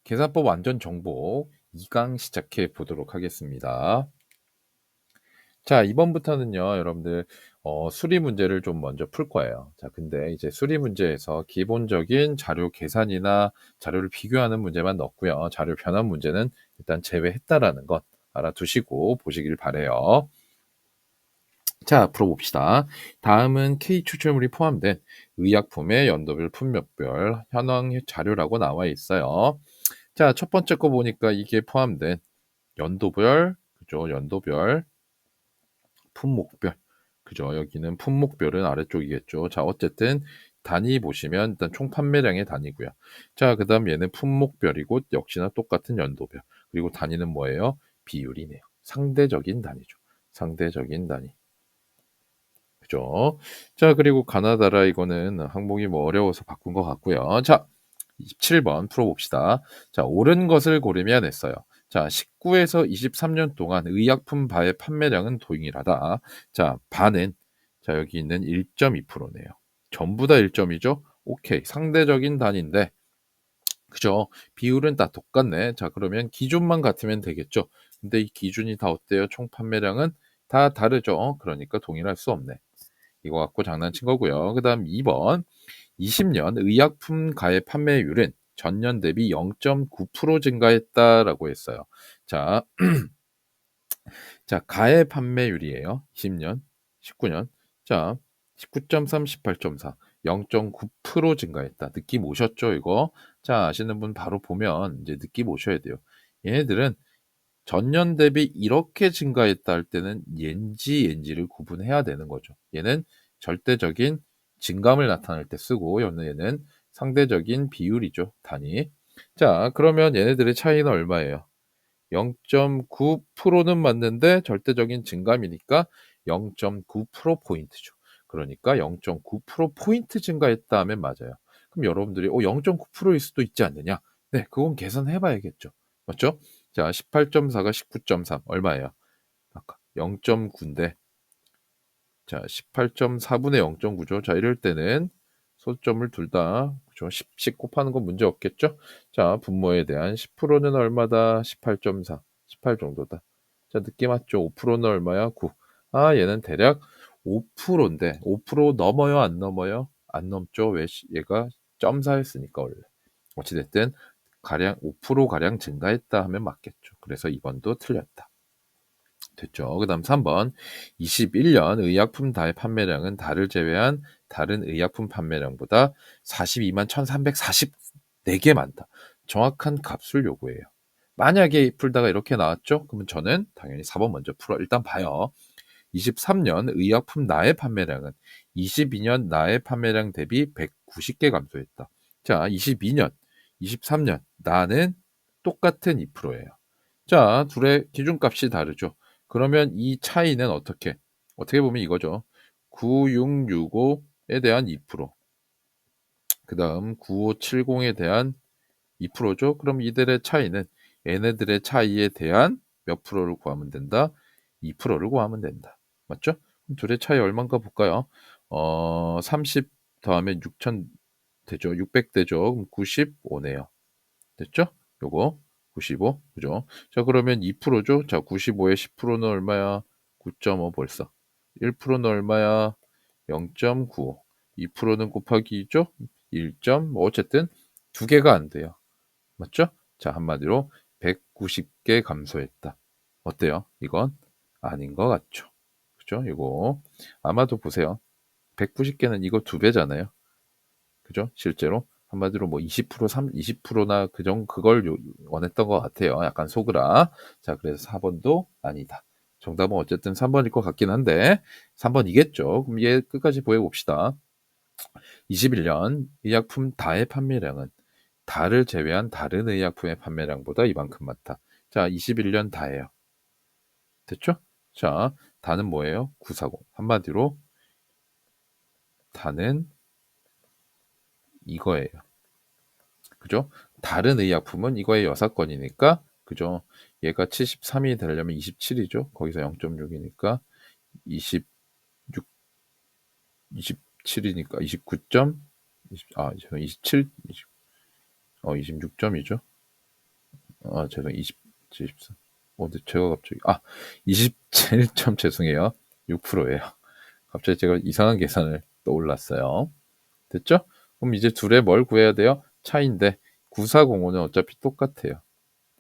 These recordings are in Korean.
계산법 완전 정복 2강 시작해 보도록 하겠습니다. 자, 이번부터는요, 여러분들, 수리 문제를 좀 먼저 풀 거예요. 자, 근데 이제 수리 문제에서 기본적인 자료 계산이나 자료를 비교하는 문제만 넣고요. 자료 변환 문제는 일단 제외했다라는 것 알아두시고 보시길 바래요. 자, 풀어봅시다. 다음은 K 추출물이 포함된 의약품의 연도별, 품목별, 현황 자료라고 나와 있어요. 자, 첫 번째 거 보니까 이게 포함된 연도별, 그죠? 연도별, 품목별, 그죠? 여기는 품목별은 아래쪽이겠죠. 자, 어쨌든 단위 보시면 일단 총 판매량의 단위고요. 자, 그다음 얘는 품목별이고 역시나 똑같은 연도별. 그리고 단위는 뭐예요? 비율이네요. 상대적인 단위죠. 상대적인 단위. 그죠? 자, 그리고 가나다라 이거는 항목이 뭐 어려워서 바꾼 것 같고요. 자, 27번 풀어봅시다. 자, 옳은 것을 고르면 했어요. 자, 19에서 23년 동안 의약품 바의 판매량은 동일하다. 자, 바는 자, 여기 있는 1.2%네요. 전부 다 1점이죠? 오케이. 상대적인 단위인데 그죠? 비율은 다 똑같네. 자, 그러면 기준만 같으면 되겠죠? 근데 이 기준이 다 어때요? 총 판매량은 다 다르죠? 그러니까 동일할 수 없네. 이거 갖고 장난친 거고요. 그다음 2번 20년 의약품 가해 판매율은 전년 대비 0.9% 증가했다라고 했어요. 자, 자 가해 판매율이에요. 20년, 19년. 자, 19.3, 18.4, 0.9% 증가했다. 느낌 오셨죠, 이거? 자, 아시는 분 바로 보면 이제 느낌 오셔야 돼요. 얘네들은 전년 대비 이렇게 증가했다 할 때는 옌지를 구분해야 되는 거죠. 얘는 절대적인 증감을 나타낼 때 쓰고 얘는 상대적인 비율이죠. 단위. 자, 그러면 얘네들의 차이는 얼마예요? 0.9%는 맞는데 절대적인 증감이니까 0.9%포인트죠. 그러니까 0.9%포인트 증가했다 하면 맞아요. 그럼 여러분들이 0.9%일 수도 있지 않느냐? 네, 그건 계산해 봐야겠죠. 맞죠? 자, 18.4가 19.3 얼마예요? 아까 0.9인데 자, 18.4분의 0.9죠. 자, 이럴 때는 소점을 둘 다 그죠? 10씩 곱하는 건 문제 없겠죠? 자, 분모에 대한 10%는 얼마다? 18.4, 18 정도다. 자, 느낌 맞죠? 5%는 얼마야? 9. 아, 얘는 대략 5%인데 5% 넘어요? 안 넘어요? 안 넘죠? 왜 얘가 0.4였으니까 원래. 어찌됐든 가량 5% 가량 증가했다 하면 맞겠죠. 그래서 2번도 틀렸다. 됐죠. 그 다음 3번 21년 의약품 다의 판매량은 달을 제외한 다른 의약품 판매량보다 42만 1344개 많다. 정확한 값을 요구해요. 만약에 풀다가 이렇게 나왔죠? 그러면 저는 당연히 4번 먼저 풀어. 일단 봐요. 23년 의약품 나의 판매량은 22년 나의 판매량 대비 190개 감소했다. 자, 22년, 23년 나는 똑같은 2%예요. 자, 둘의 기준값이 다르죠. 그러면 이 차이는 어떻게 보면 이거죠. 9665에 대한 2%, 그 다음 9570에 대한 2%죠. 그럼 이들의 차이는 얘네들의 차이에 대한 몇 프로를 구하면 된다? 2%를 구하면 된다. 맞죠? 그럼 둘의 차이 얼마인가 볼까요? 30 더하면 6000 되죠. 600 되죠. 그럼 95네요. 됐죠? 요거 95 그죠? 자, 그러면 2%죠? 자, 95에 10%는 얼마야? 9.5 벌써. 1%는 얼마야? 0.95. 2%는 곱하기 2죠? 1. 뭐 어쨌든 두 개가 안 돼요. 맞죠? 자, 한마디로 190개 감소했다. 어때요? 이건 아닌 것 같죠? 그죠? 이거 아마도 보세요. 190개는 이거 두 배잖아요. 그죠? 실제로 한마디로 뭐 20%, 20%나 그걸 원했던 것 같아요. 약간 속으라. 자, 그래서 4번도 아니다. 정답은 어쨌든 3번일 것 같긴 한데 3번이겠죠. 그럼 얘 끝까지 보여봅시다. 21년 의약품 다의 판매량은 다를 제외한 다른 의약품의 판매량보다 이만큼 많다. 자, 21년 다예요. 됐죠? 자, 다는 뭐예요? 940. 한마디로 다는 이거예요. 그죠? 다른 의약품은 이거의 여사건이니까 그죠? 얘가 73이 되려면 27이죠. 거기서 0.6이니까 26, 27이니까 29점, 27, 26점이죠. 죄송 24. 근데 제가 갑자기 27점 죄송해요. 6%예요. 갑자기 제가 이상한 계산을 떠올랐어요. 됐죠? 그럼 이제 둘의 뭘 구해야 돼요? 차이인데 9405는 어차피 똑같아요.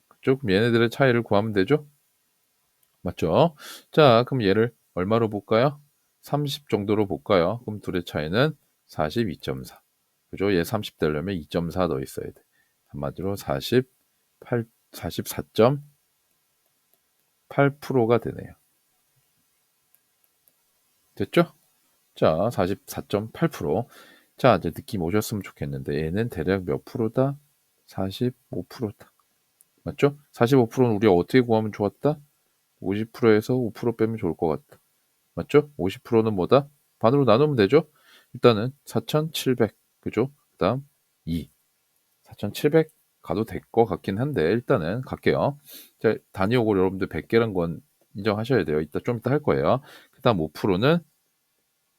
그죠? 그럼 얘네들의 차이를 구하면 되죠? 맞죠? 자, 그럼 얘를 얼마로 볼까요? 30 정도로 볼까요? 그럼 둘의 차이는 42.4. 그죠? 얘 30 되려면 2.4 더 있어야 돼. 한마디로 44.8%가 되네요. 됐죠? 자, 44.8%. 자, 이제 느낌 오셨으면 좋겠는데 얘는 대략 몇 프로다? 45%다. 맞죠? 45%는 우리가 어떻게 구하면 좋았다? 50%에서 5% 빼면 좋을 것 같다. 맞죠? 50%는 뭐다? 반으로 나누면 되죠? 일단은 4,700. 그죠? 그 다음 2. 4,700 가도 될 것 같긴 한데 일단은 갈게요. 자, 단위 요거 여러분들 100개란 건 인정하셔야 돼요. 좀 이따 할 거예요. 그 다음 5%는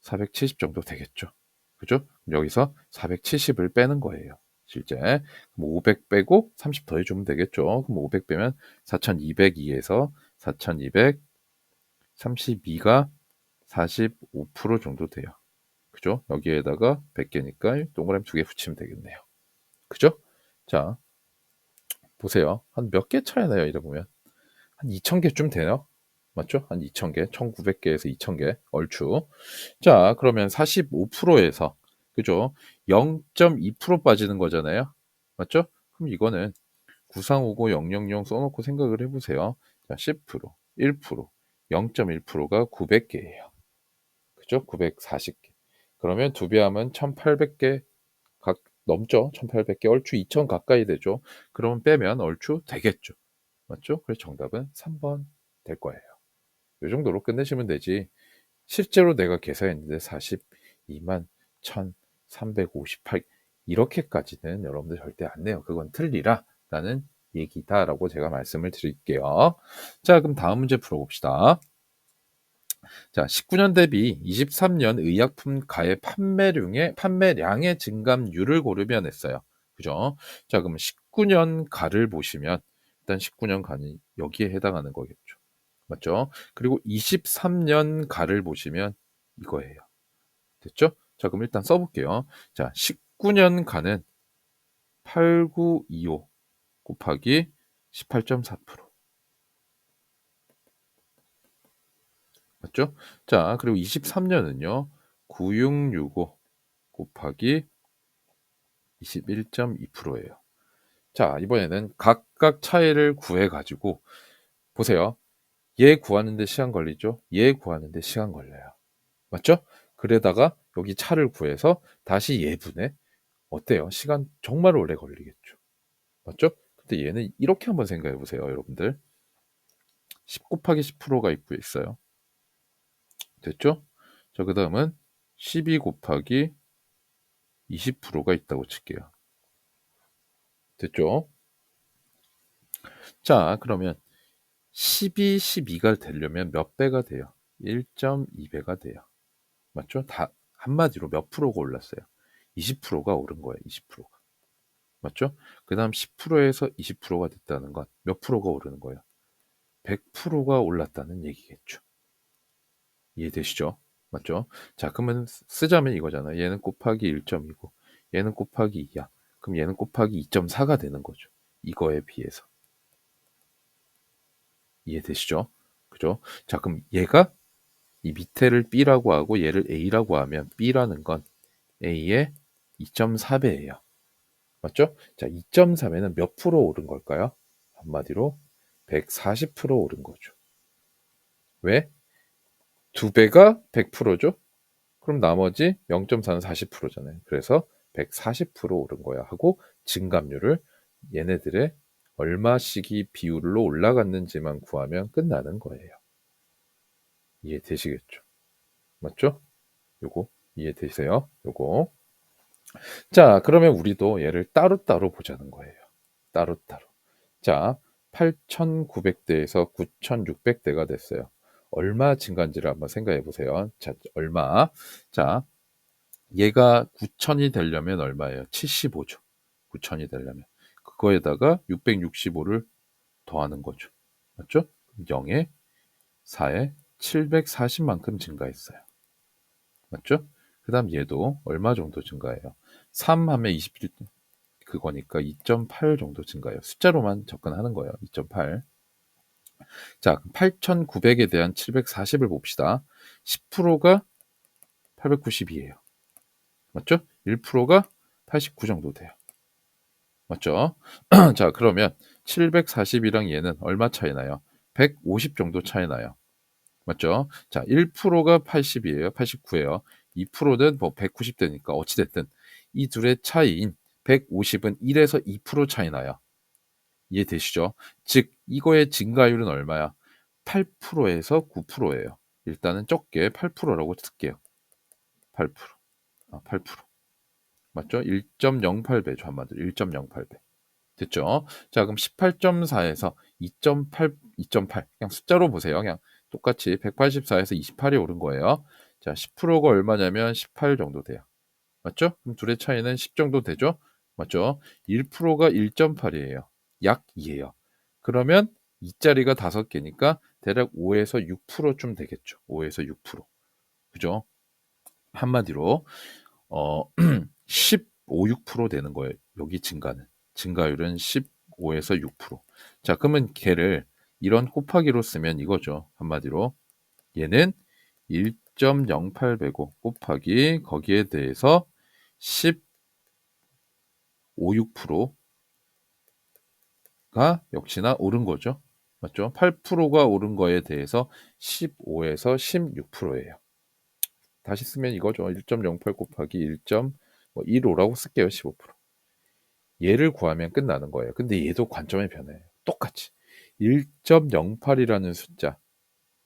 470 정도 되겠죠. 그죠? 여기서 470을 빼는 거예요. 실제. 그럼 500 빼고 30 더해주면 되겠죠. 그럼 500 빼면 4202에서 4232가 45% 정도 돼요. 그죠? 여기에다가 100개니까 동그라미 2개 붙이면 되겠네요. 그죠? 자, 보세요. 한 몇 개 차이 나요, 이래 보면. 한 2000개쯤 되나요? 맞죠? 한 2000개, 1900개에서 2000개, 얼추. 자, 그러면 45%에서, 그죠? 0.2% 빠지는 거잖아요. 맞죠? 그럼 이거는 9350 000 써놓고 생각을 해보세요. 자, 10%, 1%, 0.1%가 900개예요. 그죠? 940개. 그러면 두 배 하면 1800개 각 넘죠? 1800개, 얼추 2000 가까이 되죠? 그러면 빼면 얼추 되겠죠? 맞죠? 그래서 정답은 3번 될 거예요. 이 정도로 끝내시면 되지. 실제로 내가 계산했는데 42만 1358 이렇게까지는 여러분들 절대 안 내요. 그건 틀리라 라는 얘기다라고 제가 말씀을 드릴게요. 자, 그럼 다음 문제 풀어봅시다. 자, 19년 대비 23년 의약품 가해 판매량의 증감률을 고르면 했어요. 그죠? 자, 그럼 19년 가를 보시면 일단 19년 가는 여기에 해당하는 거겠죠. 맞죠? 그리고 23년 가를 보시면 이거예요. 됐죠? 자, 그럼 일단 써볼게요. 자, 19년 가는 8925 곱하기 18.4%. 맞죠? 자, 그리고 23년은요. 9665 곱하기 21.2%예요. 자, 이번에는 각각 차이를 구해가지고 보세요. 얘 구하는데 시간 걸리죠? 얘 구하는데 시간 걸려요. 맞죠? 그러다가 여기 차를 구해서 다시 얘분해. 어때요? 시간 정말 오래 걸리겠죠. 맞죠? 근데 얘는 이렇게 한번 생각해 보세요, 여러분들. 10 곱하기 10%가 있어요. 됐죠? 자, 그 다음은 12 곱하기 20%가 있다고 칠게요. 됐죠? 자, 그러면 12가 되려면 몇 배가 돼요? 1.2배가 돼요. 맞죠? 다 한마디로 몇 프로가 올랐어요? 20%가 오른 거예요. 20%가. 맞죠? 그 다음 10%에서 20%가 됐다는 건 몇 프로가 오르는 거예요? 100%가 올랐다는 얘기겠죠. 이해되시죠? 맞죠? 자, 그러면 쓰자면 이거잖아. 얘는 곱하기 1.2고 얘는 곱하기 2야. 그럼 얘는 곱하기 2.4가 되는 거죠. 이거에 비해서. 이해되시죠? 그죠? 자, 그럼 얘가 이 밑에를 B라고 하고 얘를 A라고 하면 B라는 건 A의 2.4배예요. 맞죠? 자, 2.3에는 몇 프로 오른 걸까요? 한마디로 140% 오른 거죠. 왜? 두 배가 100%죠? 그럼 나머지 0.4는 40%잖아요. 그래서 140% 오른 거야 하고 증감률을 얘네들의 얼마씩이 비율로 올라갔는지만 구하면 끝나는 거예요. 이해되시겠죠? 맞죠? 요거 이해되세요? 요거. 자, 그러면 우리도 얘를 따로따로 보자는 거예요. 따로따로. 자, 8,900대에서 9,600대가 됐어요. 얼마 증가인지를 한번 생각해 보세요. 자, 얼마? 자, 얘가 9,000이 되려면 얼마예요? 75죠. 9,000이 되려면. 그거에다가 665를 더하는 거죠. 맞죠? 0에 4에 740만큼 증가했어요. 맞죠? 그 다음 얘도 얼마 정도 증가해요? 3 하면 21 그거니까 2.8 정도 증가해요. 숫자로만 접근하는 거예요. 2.8. 자, 8,900에 대한 740을 봅시다. 10%가 892예요. 맞죠? 1%가 89 정도 돼요. 맞죠? 자, 그러면 740이랑 얘는 얼마 차이 나요? 150 정도 차이 나요. 맞죠? 자, 1%가 80이에요. 89예요. 2%는 뭐 190 되니까 어찌됐든 이 둘의 차이인 150은 1에서 2% 차이 나요. 이해되시죠? 즉 이거의 증가율은 얼마야? 8%에서 9%예요. 일단은 적게 8%라고 쓸게요. 8%. 8%. 맞죠? 1.08배죠. 한마디로 1.08배. 됐죠? 자, 그럼 18.4에서 2.8, 2.8. 그냥 숫자로 보세요. 그냥 똑같이 184에서 28이 오른 거예요. 자, 10%가 얼마냐면 18 정도 돼요. 맞죠? 그럼 둘의 차이는 10 정도 되죠? 맞죠? 1%가 1.8이에요. 약 2예요. 그러면 이 자리가 5개니까 대략 5에서 6%쯤 되겠죠. 5에서 6%. 그죠? 한마디로 15, 6% 되는 거예요. 여기 증가는. 증가율은 15에서 6%. 자, 그러면 걔를 이런 곱하기로 쓰면 이거죠. 한마디로 얘는 1.08배고 곱하기 거기에 대해서 15, 6%가 역시나 오른 거죠. 맞죠? 8%가 오른 거에 대해서 15에서 16%예요. 다시 쓰면 이거죠. 1.08 곱하기 1.15라고 쓸게요. 15%. 얘를 구하면 끝나는 거예요. 근데 얘도 관점의 변화예요. 똑같이 1.08이라는 숫자,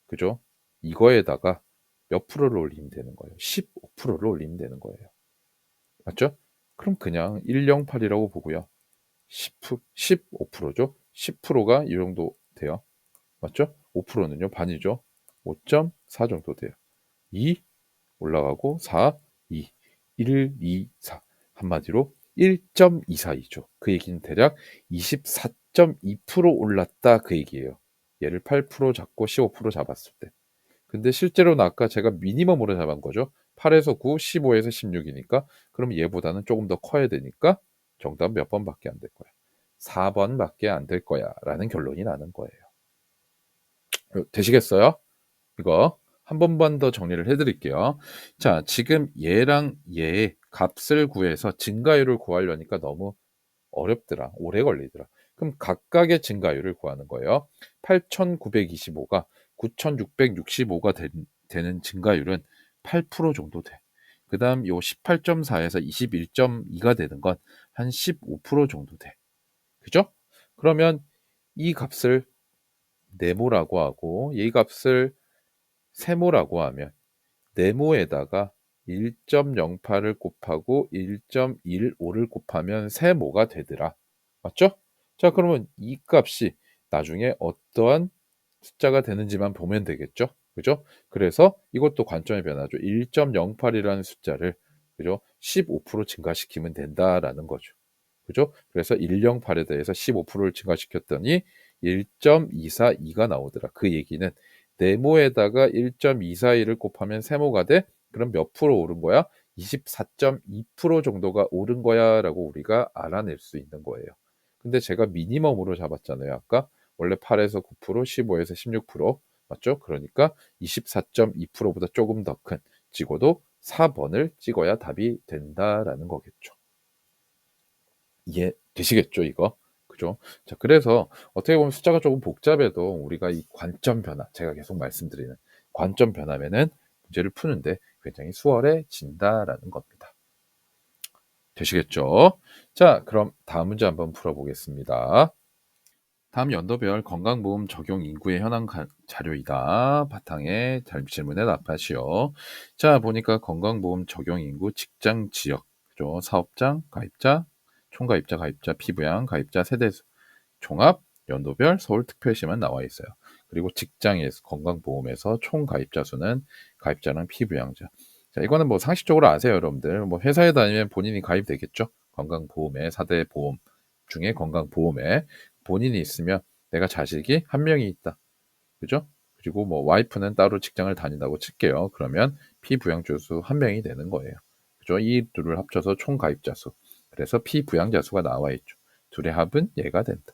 그죠? 이거에다가 몇 프로를 올리면 되는 거예요. 15%를 올리면 되는 거예요. 맞죠? 그럼 그냥 108이라고 보고요. 15%죠? 10%가 이 정도 돼요. 맞죠? 5%는요, 반이죠. 5.4 정도 돼요. 2 올라가고 4, 2, 1, 2, 4. 한마디로 1.24이죠. 그 얘기는 대략 24.2% 올랐다 그 얘기예요. 얘를 8% 잡고 15% 잡았을 때. 근데 실제로는 아까 제가 미니멈으로 잡은 거죠. 8에서 9, 15에서 16이니까 그럼 얘보다는 조금 더 커야 되니까 정답 몇 번밖에 안 될 거야. 4번밖에 안 될 거야 라는 결론이 나는 거예요. 되시겠어요? 이거 한 번만 더 정리를 해드릴게요. 자, 지금 얘랑 얘의 값을 구해서 증가율을 구하려니까 너무 어렵더라. 오래 걸리더라. 그럼 각각의 증가율을 구하는 거예요. 8,925가 9,665가 되는 증가율은 8% 정도 돼. 그 다음 요 18.4에서 21.2가 되는 건 한 15% 정도 돼. 그죠? 그러면 이 값을 네모라고 하고 이 값을 세모라고 하면 네모에다가 1.08을 곱하고 1.15를 곱하면 세모가 되더라. 맞죠? 자, 그러면 이 값이 나중에 어떠한 숫자가 되는지만 보면 되겠죠? 그죠? 그래서 이것도 관점의 변화죠. 1.08이라는 숫자를 그죠? 15% 증가시키면 된다라는 거죠. 그죠? 그래서 108에 대해서 15%를 증가시켰더니 1.242가 나오더라. 그 얘기는 네모에다가 1.242를 곱하면 세모가 돼? 그럼 몇 프로 오른 거야? 24.2% 정도가 오른 거야 라고 우리가 알아낼 수 있는 거예요. 근데 제가 미니멈으로 잡았잖아요. 아까 원래 8에서 9%, 15에서 16% 맞죠? 그러니까 24.2%보다 조금 더 큰 찍어도 4번을 찍어야 답이 된다라는 거겠죠. 이해 되시겠죠, 이거? 그죠? 자, 그래서 어떻게 보면 숫자가 조금 복잡해도 우리가 이 관점 변화, 제가 계속 말씀드리는 관점 변화면은 문제를 푸는데 굉장히 수월해진다라는 겁니다. 되시겠죠? 자, 그럼 다음 문제 한번 풀어보겠습니다. 다음 연도별 건강보험 적용 인구의 현황 자료이다. 바탕에 질문에 답하시오. 자, 보니까 건강보험 적용 인구 직장 지역, 그죠? 사업장, 가입자, 총가입자, 가입자, 피부양, 가입자, 세대수, 종합, 연도별, 서울특별시만 나와 있어요. 그리고 직장에서 건강보험에서 총 가입자 수는 가입자랑 피부양자. 자, 이거는 뭐 상식적으로 아세요, 여러분들. 뭐 회사에 다니면 본인이 가입되겠죠? 건강보험에 4대 보험 중에 건강보험에 본인이 있으면 내가 자식이 한 명이 있다. 그죠? 그리고 뭐 와이프는 따로 직장을 다닌다고 칠게요. 그러면 피부양자 수 한 명이 되는 거예요. 그죠? 이 둘을 합쳐서 총 가입자 수. 그래서 피부양자 수가 나와 있죠. 둘의 합은 얘가 된다.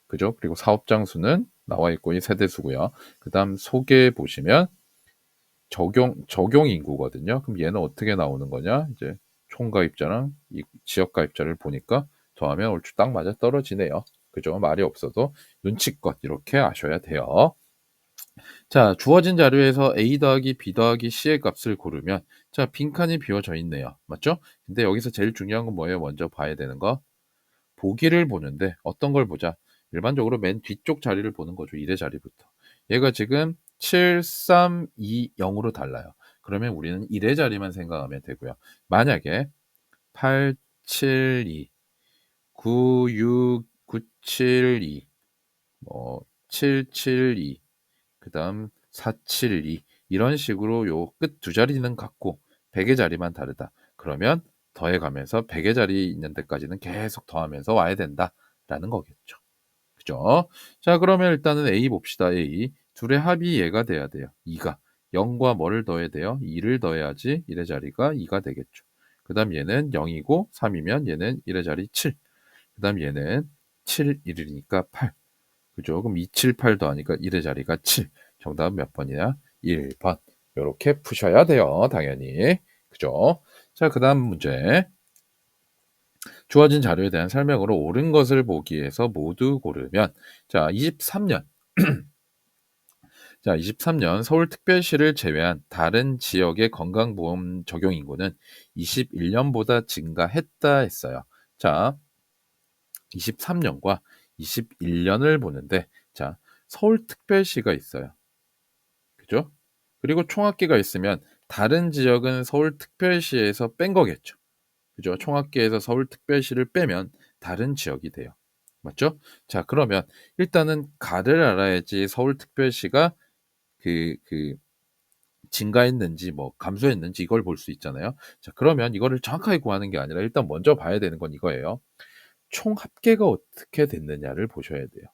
그죠? 그리고 사업장 수는 나와 있고 이 세대수고요. 그다음 속에 보시면 적용 인구거든요. 그럼 얘는 어떻게 나오는 거냐? 이제 총 가입자랑 이 지역 가입자를 보니까 더하면 얼추 딱 맞아 떨어지네요. 그죠? 말이 없어도 눈치껏 이렇게 아셔야 돼요. 자, 주어진 자료에서 A 더하기 B 더하기 C의 값을 고르면 자, 빈칸이 비워져 있네요. 맞죠? 근데 여기서 제일 중요한 건 뭐예요? 먼저 봐야 되는 거. 보기를 보는데 어떤 걸 보자. 일반적으로 맨 뒤쪽 자리를 보는 거죠. 1의 자리부터. 얘가 지금 7, 3, 2, 0으로 달라요. 그러면 우리는 1의 자리만 생각하면 되고요. 만약에 8, 7, 2, 9, 6, 9, 7, 2, 7, 7, 2, 그 다음 472 이런 식으로 요 끝 두 자리는 같고 100의 자리만 다르다. 그러면 더해가면서 100의 자리 있는 데까지는 계속 더하면서 와야 된다라는 거겠죠. 그죠? 자, 그러면 일단은 A 봅시다. A. 둘의 합이 얘가 돼야 돼요. 2가. 0과 뭐를 더해야 돼요? 2를 더해야지 1의 자리가 2가 되겠죠. 그 다음 얘는 0이고 3이면 얘는 1의 자리 7. 그 다음 얘는 7, 1이니까 8. 그죠? 그럼 2, 7, 8 더하니까 1의 자리가 7. 정답은 몇 번이냐? 1번. 이렇게 푸셔야 돼요. 당연히. 그죠? 자, 그 다음 문제. 주어진 자료에 대한 설명으로 옳은 것을 보기 위해서 모두 고르면 자, 23년. 자, 23년 서울특별시를 제외한 다른 지역의 건강보험 적용 인구는 21년보다 증가했다 했어요. 자, 23년과 21년을 보는데 자, 서울특별시가 있어요. 그죠? 그리고 총합계가 있으면 다른 지역은 서울특별시에서 뺀 거겠죠. 그죠? 총합계에서 서울특별시를 빼면 다른 지역이 돼요. 맞죠? 자, 그러면 일단은 가를 알아야지 서울특별시가 그 증가했는지 뭐 감소했는지 이걸 볼 수 있잖아요. 자, 그러면 이거를 정확하게 구하는 게 아니라 일단 먼저 봐야 되는 건 이거예요. 총합계가 어떻게 됐느냐를 보셔야 돼요.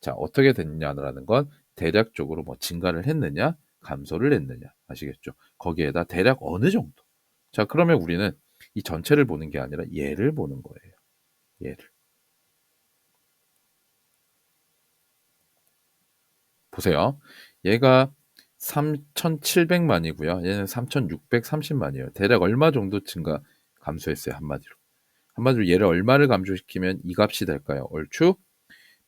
자, 어떻게 됐냐라는 건 대략적으로 뭐 증가를 했느냐, 감소를 했느냐. 아시겠죠? 거기에다 대략 어느 정도. 자, 그러면 우리는 이 전체를 보는 게 아니라 얘를 보는 거예요. 얘를. 보세요. 얘가 3,700만이고요. 얘는 3,630만이에요. 대략 얼마 정도 증가, 감소했어요. 한마디로. 한마디로 얘를 얼마를 감소시키면 이 값이 될까요? 얼추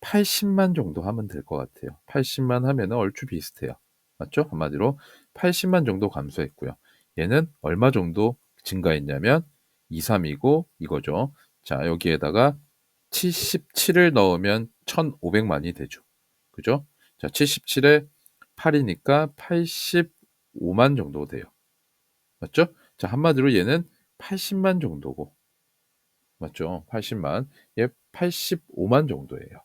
80만 정도 하면 될 것 같아요. 80만 하면 얼추 비슷해요. 맞죠? 한마디로 80만 정도 감소했고요. 얘는 얼마 정도 증가했냐면 2, 3이고 이거죠. 자, 여기에다가 77을 넣으면 1,500만이 되죠. 그죠? 자, 77에 8이니까 85만 정도 돼요. 맞죠? 자, 한마디로 얘는 80만 정도고. 맞죠? 80만. 얘 85만 정도예요.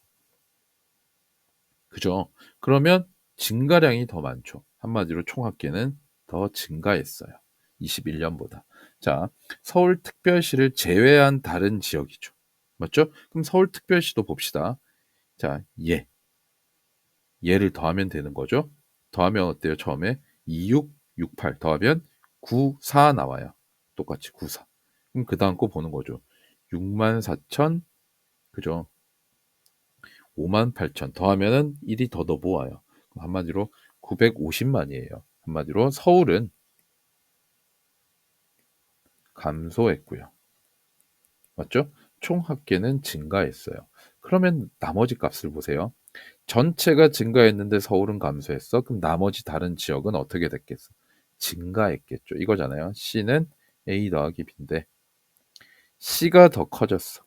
그죠? 그러면 증가량이 더 많죠. 한마디로 총합계는 더 증가했어요. 21년보다. 자, 서울특별시를 제외한 다른 지역이죠. 맞죠? 그럼 서울특별시도 봅시다. 자, 얘를 더하면 되는 거죠. 더하면 어때요? 처음에 26, 68 더하면 94 나와요. 똑같이 94. 그럼 그 다음 거 보는 거죠. 64,000 그죠? 58,000 더하면은 1이 더 넘어와요. 한마디로 950만이에요. 한마디로 서울은 감소했고요. 맞죠? 총 합계는 증가했어요. 그러면 나머지 값을 보세요. 전체가 증가했는데 서울은 감소했어. 그럼 나머지 다른 지역은 어떻게 됐겠어? 증가했겠죠. 이거잖아요. C는 A 더하기 B인데 C가 더 커졌어.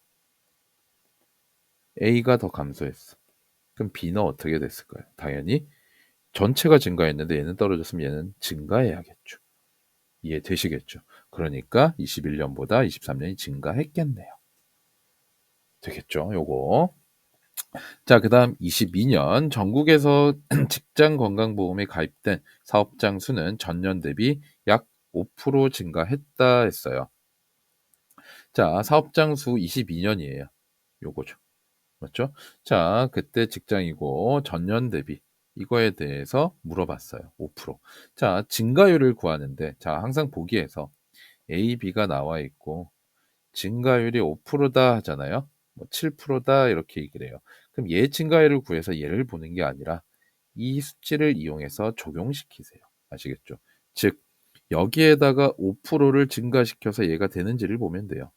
A가 더 감소했어. 그럼 B는 어떻게 됐을까요? 당연히 전체가 증가했는데 얘는 떨어졌으면 얘는 증가해야겠죠. 이해되시겠죠? 그러니까 21년보다 23년이 증가했겠네요. 되겠죠? 요거. 자, 그다음 22년 전국에서 직장 건강보험에 가입된 사업장 수는 전년 대비 약 5% 증가했다 했어요. 자, 사업장 수 22년이에요. 요거죠. 맞죠? 자, 그때 직장이고 전년 대비 이거에 대해서 물어봤어요. 5%. 자, 증가율을 구하는데 자, 항상 보기에서 A, B가 나와 있고 증가율이 5%다 하잖아요. 뭐 7%다 이렇게 얘기를 해요. 그럼 얘 증가율을 구해서 얘를 보는 게 아니라 이 수치를 이용해서 적용시키세요. 아시겠죠? 즉 여기에다가 5%를 증가시켜서 얘가 되는지를 보면 돼요.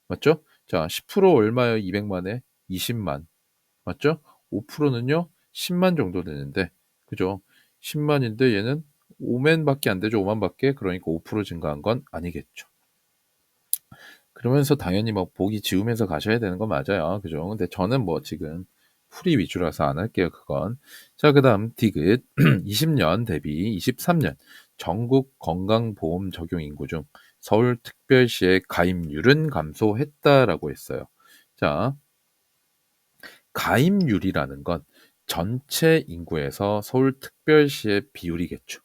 맞죠? 자, 10% 얼마예요? 200만에 20만. 맞죠? 5%는요 10만 정도 되는데, 그죠? 10만인데 얘는 5만밖에 안 되죠. 5만밖에. 그러니까 5% 증가한 건 아니겠죠. 그러면서 당연히 뭐 보기 지우면서 가셔야 되는 건 맞아요. 그죠? 근데 저는 뭐 지금 풀이 위주라서 안 할게요. 그건. 자, 그다음 디귿 20년 대비 23년 전국 건강보험 적용 인구 중 서울특별시의 가입률은 감소했다라고 했어요. 자, 가입률이라는 건 전체 인구에서 서울특별시의 비율이겠죠.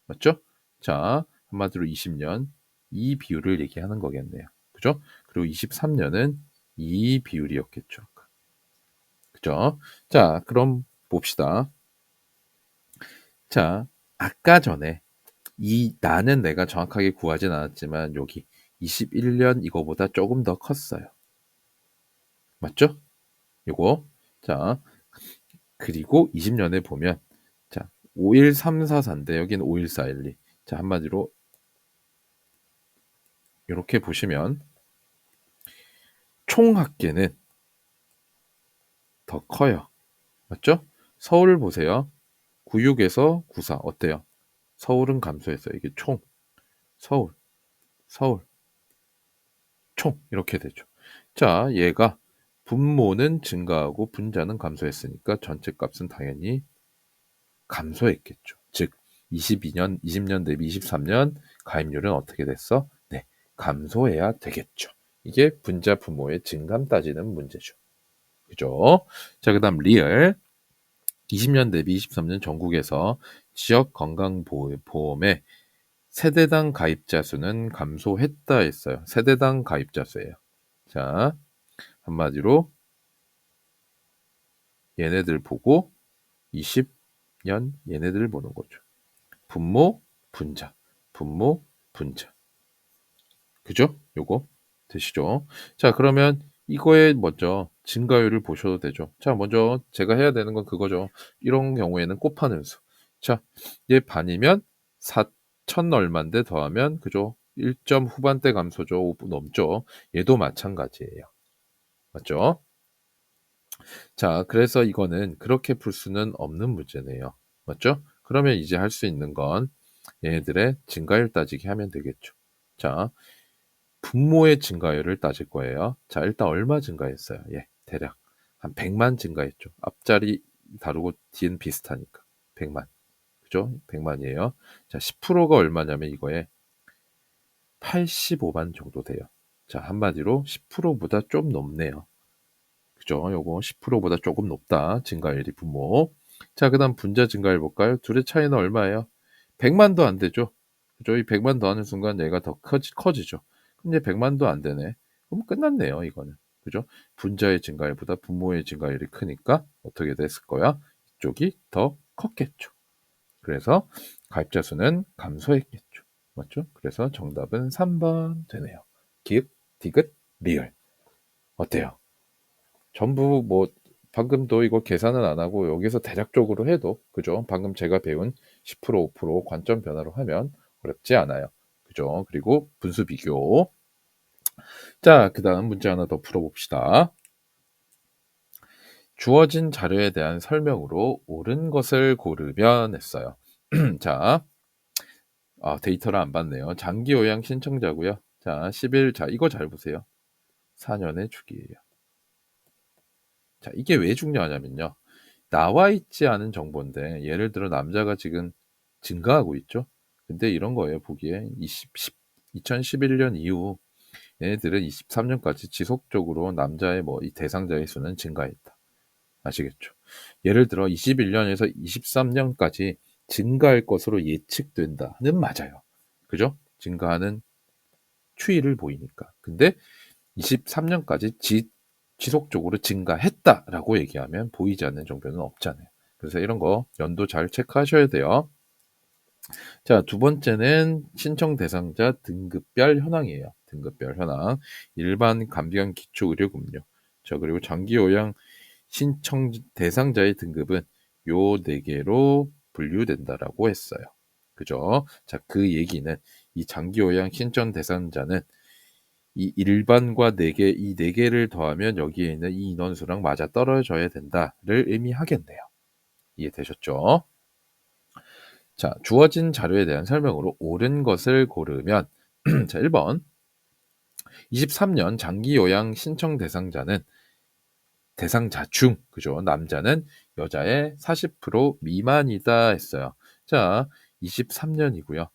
맞죠? 자, 한마디로 20년 이 비율을 얘기하는 거겠네요. 그죠? 그리고 23년은 이 비율이었겠죠. 그죠? 자, 그럼 봅시다. 자, 아까 전에 이 나는 내가 정확하게 구하진 않았지만 여기 21년 이거보다 조금 더 컸어요. 맞죠? 요거. 자, 그리고 20년에 보면 자, 51344인데 여기는 51412. 자, 한마디로 이렇게 보시면 총 합계는 더 커요. 맞죠? 서울을 보세요. 96에서 94 어때요? 서울은 감소했어요. 이게 총 서울 서울 총 이렇게 되죠. 자, 얘가 분모는 증가하고 분자는 감소했으니까 전체 값은 당연히 감소했겠죠. 즉 22년 20년 대비 23년 가입률은 어떻게 됐어? 네, 감소해야 되겠죠. 이게 분자 분모의 증감 따지는 문제죠. 그죠? 자, 그다음 리얼 20년 대비 23년 전국에서 지역 건강보험의 세대당 가입자 수는 감소했다 했어요. 세대당 가입자 수예요. 자, 한마디로 얘네들 보고 20년 얘네들을 보는 거죠. 분모, 분자, 분모, 분자. 그죠? 요거 되시죠? 자, 그러면 이거에 먼저 증가율을 보셔도 되죠. 자, 먼저 제가 해야 되는 건 그거죠. 이런 경우에는 곱하는 수. 자, 얘 반이면 4천 얼마인데 더하면 그죠? 1점 후반대 감소죠. 5 넘죠. 얘도 마찬가지예요. 맞죠? 자, 그래서 이거는 그렇게 풀 수는 없는 문제네요. 맞죠? 그러면 이제 할 수 있는 건 얘네들의 증가율 따지기 하면 되겠죠. 자, 분모의 증가율을 따질 거예요. 자, 일단 얼마 증가했어요? 예, 대략 한 100만 증가했죠. 앞자리 다르고 뒤는 비슷하니까 100만. 그죠? 100만이에요. 자, 10%가 얼마냐면 이거에 85만 정도 돼요. 자, 한마디로 10%보다 좀 높네요. 그죠? 요거 10%보다 조금 높다. 증가율이 분모. 자, 그다음 분자 증가율 볼까요? 둘의 차이는 얼마예요? 100만도 안 되죠. 그죠? 이 100만 더하는 순간 얘가 더 커지죠. 근데 100만도 안 되네. 그럼 끝났네요, 이거는. 그죠? 분자의 증가율보다 분모의 증가율이 크니까 어떻게 됐을 거야? 이쪽이 더 컸겠죠. 그래서 가입자 수는 감소했겠죠. 맞죠? 그래서 정답은 3번 되네요. 기읍, 디귿, 리을. 어때요? 전부 뭐 방금도 이거 계산은 안 하고 여기서 대략적으로 해도 그죠? 방금 제가 배운 10% 5% 관점 변화로 하면 어렵지 않아요. 그죠? 그리고 분수 비교. 자, 그다음 문제 하나 더 풀어봅시다. 주어진 자료에 대한 설명으로 옳은 것을 고르면 했어요. 자, 데이터를 안 봤네요. 장기 요양 신청자고요. 자, 10일. 자, 이거 잘 보세요. 4년의 주기예요. 자, 이게 왜 중요하냐면요. 나와 있지 않은 정보인데 예를 들어 남자가 지금 증가하고 있죠. 근데 이런 거예요. 보기에 2011년 이후 얘네들은 23년까지 지속적으로 남자의 뭐 이 대상자의 수는 증가했다. 아시겠죠? 예를 들어 21년에서 23년까지 증가할 것으로 예측된다는 맞아요. 그죠? 증가하는 추이를 보이니까. 근데 23년까지 지속적으로 증가했다라고 얘기하면 보이지 않는 종변은 없잖아요. 그래서 이런 거 연도 잘 체크하셔야 돼요. 자, 두 번째는 신청 대상자 등급별 현황이에요. 등급별 현황. 일반 간병 기초 의료급료. 자, 그리고 장기 요양 신청 대상자의 등급은 요 네 개로 분류된다라고 했어요. 그죠? 자, 그 얘기는 이 장기 요양 신청 대상자는 이 일반과 이 네 개를 더하면 여기에 있는 이 인원수랑 맞아 떨어져야 된다를 의미하겠네요. 이해되셨죠? 자, 주어진 자료에 대한 설명으로 옳은 것을 고르면 자, 1번 23년 장기 요양 신청 대상자는 대상자 중 그죠? 남자는 여자의 40% 미만이다 했어요. 자, 23년이고요.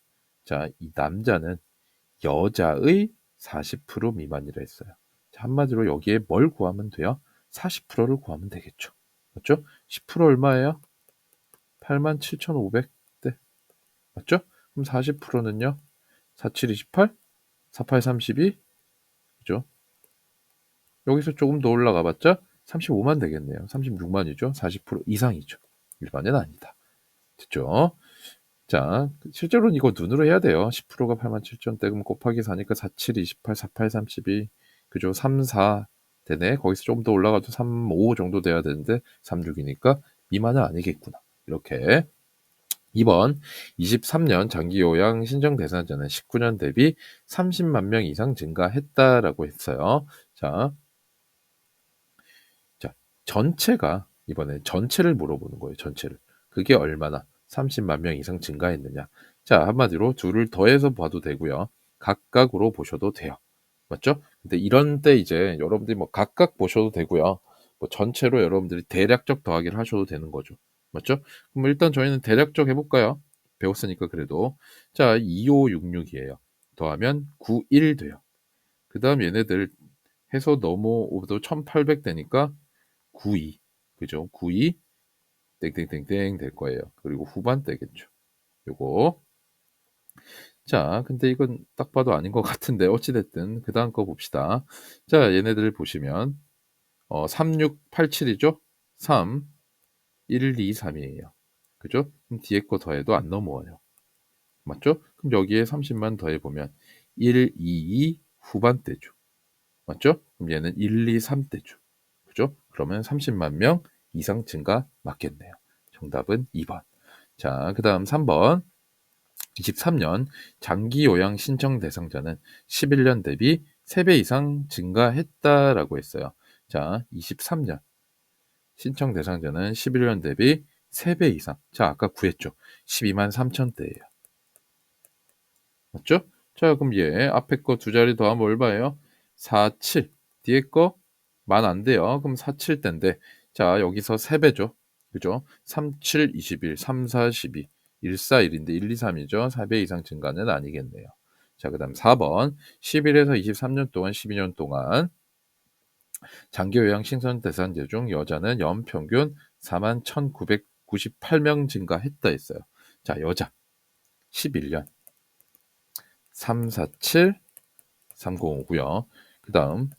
자, 이 남자는 여자의 40% 미만이라 했어요. 자, 한마디로 여기에 뭘 구하면 돼요? 40%를 구하면 되겠죠. 맞죠? 10% 얼마예요? 87,500대. 맞죠? 그럼 40%는요? 47, 28, 48, 32. 그죠? 여기서 조금 더 올라가 봤자 35만 되겠네요. 36만이죠. 40% 이상이죠. 일반은 아니다. 됐죠? 자, 실제로는 이거 눈으로 해야 돼요. 10%가 87,000대 그럼 곱하기 4니까 47, 28, 48, 32. 그죠? 3, 4 되네. 거기서 좀 더 올라가도 3, 5 정도 돼야 되는데 3, 6이니까 미만은 아니겠구나. 이렇게 2번 23년 장기 요양 신청 대상자는 19년 대비 30만 명 이상 증가했다라고 했어요. 자, 전체가 이번에 전체를 물어보는 거예요. 전체를. 그게 얼마나 30만 명 이상 증가했느냐. 자, 한마디로 둘을 더해서 봐도 되고요. 각각으로 보셔도 돼요. 맞죠? 근데 이런 때 이제 여러분들이 뭐 각각 보셔도 되고요. 뭐 전체로 여러분들이 대략적 더하기를 하셔도 되는 거죠. 맞죠? 그럼 일단 저희는 대략적 해볼까요? 배웠으니까 그래도. 자, 2566이에요. 더하면 91 돼요. 그 다음 얘네들 해서 넘어오도 1800 되니까 92. 그죠? 92 땡땡땡땡 될 거예요. 그리고 후반대겠죠. 요거. 자, 근데 이건 딱 봐도 아닌 것 같은데 어찌됐든 그 다음 거 봅시다. 자, 얘네들 보시면 3687이죠? 3, 1, 2, 3이에요. 그죠? 그럼 뒤에 거 더해도 안 넘어와요. 맞죠? 그럼 여기에 30만 더해보면 1, 2, 2 후반대죠. 맞죠? 그럼 얘는 1, 2, 3대죠. 그죠? 그러면 30만 명 이상 증가 맞겠네요. 정답은 2번. 자, 그 다음 3번. 23년 장기 요양 신청 대상자는 11년 대비 3배 이상 증가했다라고 했어요. 자, 23년 신청 대상자는 11년 대비 3배 이상. 자, 아까 구했죠. 12만 3천대예요. 맞죠? 자, 그럼 얘 앞에 거 두 자리 더하면 얼마예요? 47. 뒤에 거 만 안 돼요. 그럼 47대인데 자, 여기서 3배죠. 그죠? 3, 7, 21, 3, 4, 12, 1, 4, 1인데 1, 2, 3이죠. 4배 이상 증가는 아니겠네요. 자, 그 다음 4번 11에서 23년 동안 12년 동안 장기 요양 신선 대상자 중 여자는 연평균 4만 1998명 증가했다 했어요. 자, 여자 11년 347 3059요. 그 다음